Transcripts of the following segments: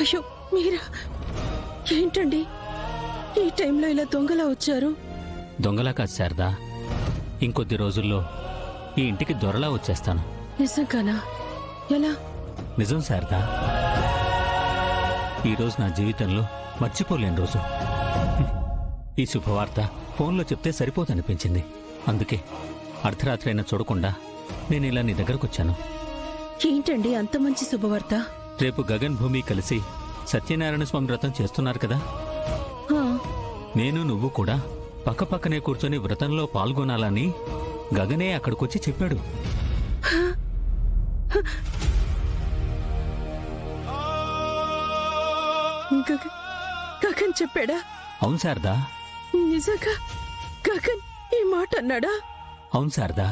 అయ్యో మీరా? ఏంటండి ఈ టైంలో ఇలా దొంగలా వచ్చారు? దొంగలా కాదు శారదా, ఇంకొద్ది రోజుల్లో ఈ ఇంటికి దొరలా వచ్చేస్తాను. నిజంగానా? ఎలా? నిజం శారదా, ఈరోజు నా జీవితంలో మర్చిపోలేని రోజు. ఈ శుభవార్త ఫోన్లో చెప్తే సరిపోదనిపించింది. అందుకే అర్ధరాత్రి అయినా చూడకుండా నేను ఇలా నీ దగ్గరకొచ్చాను. ఏంటండి అంత మంచి శుభవార్త? రేపు గగన్ భూమి కలిసి సత్యనారాయణ స్వామి వ్రతం చేస్తున్నారు కదా. ఆ, నేను నువ్వు కూడా పక్కపక్కనే కూర్చొని వ్రతంలో పాల్గొనాలని గగనే అక్కడికొచ్చి చెప్పాడు. గగన్ చెప్పాడా? అవును శారదా. నిజంగా గగన్ ఈ మాట అన్నాడా? అవును శారదా,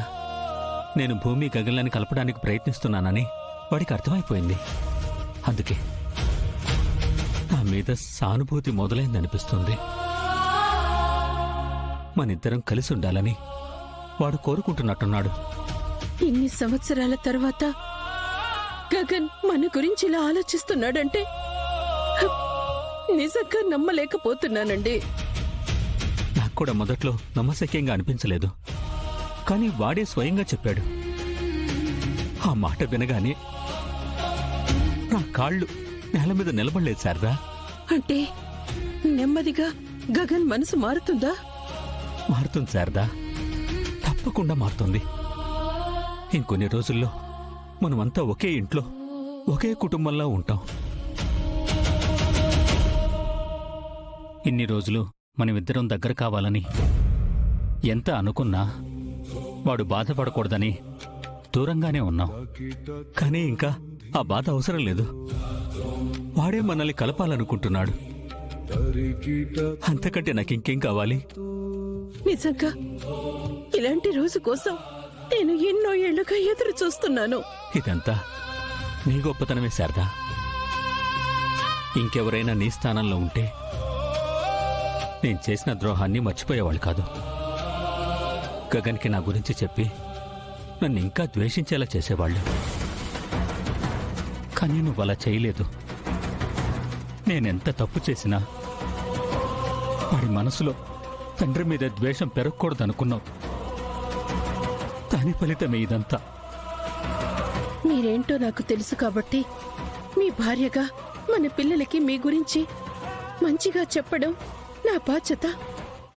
నేను భూమి గగన్లని కలపడానికి ప్రయత్నిస్తున్నానని వాడికి అర్థమైపోయింది. అందుకే నా మీద సానుభూతి మొదలైందనిపిస్తుంది. మనిద్దరం కలిసి ఉండాలని వాడు కోరుకుంటున్నట్టున్నాడు. ఇన్ని సంవత్సరాల తర్వాత గగన్ మన గురించి ఇలా ఆలోచిస్తున్నాడంటే నిజంగా నమ్మలేకపోతున్నానండి. నాకు కూడా మొదట్లో నమ్మశక్యంగా అనిపించలేదు, కానీ వాడే స్వయంగా చెప్పాడు. ఆ మాట వినగానే నా కాళ్ళు నేల మీద నిలబడలేదు శారదా. అంటే నెమ్మదిగా గగన్ మనసు మారుతుందా? మారుతుంది శారదా, తప్పకుండా మారుతుంది. ఇంకొన్ని రోజుల్లో మనమంతా ఒకే ఇంట్లో ఒకే కుటుంబంలో ఉంటాం. ఇన్ని రోజులు మనమిద్దరం దగ్గర కావాలని ఎంత అనుకున్నా వాడు బాధపడకూడదని దూరంగానే ఉన్నాం. కానీ ఇంకా ఆ బాధ అవసరం లేదు. వాడే మనల్ని కలపాలనుకుంటున్నాడు. అంతకంటే నాకింకేం కావాలి? నిజంగా ఇలాంటి రోజు కోసం నేను ఎన్నో ఏళ్లుగా ఎదురు చూస్తున్నాను. ఇదంతా నీ గొప్పతనమే శారదా. ఇంకెవరైనా నీ స్థానంలో ఉంటే నేను చేసిన ద్రోహాన్ని మర్చిపోయేవాళ్ళు కాదు. గగన్కి నా గురించి చెప్పి నన్ను ఇంకా ద్వేషించేలా చేసేవాళ్ళు. కానీ నువ్వు అలా చేయలేదు. నేనెంత తప్పు చేసినా వాడి మనసులో తండ్రి మీద ద్వేషం పెరగకూడదనుకున్నావు. దాని ఫలితమే ఇదంతా. మీరేంటో నాకు తెలుసు కాబట్టి మీ భార్యగా మన పిల్లలకి మీ గురించి మంచిగా చెప్పడం నా బాధ్యత.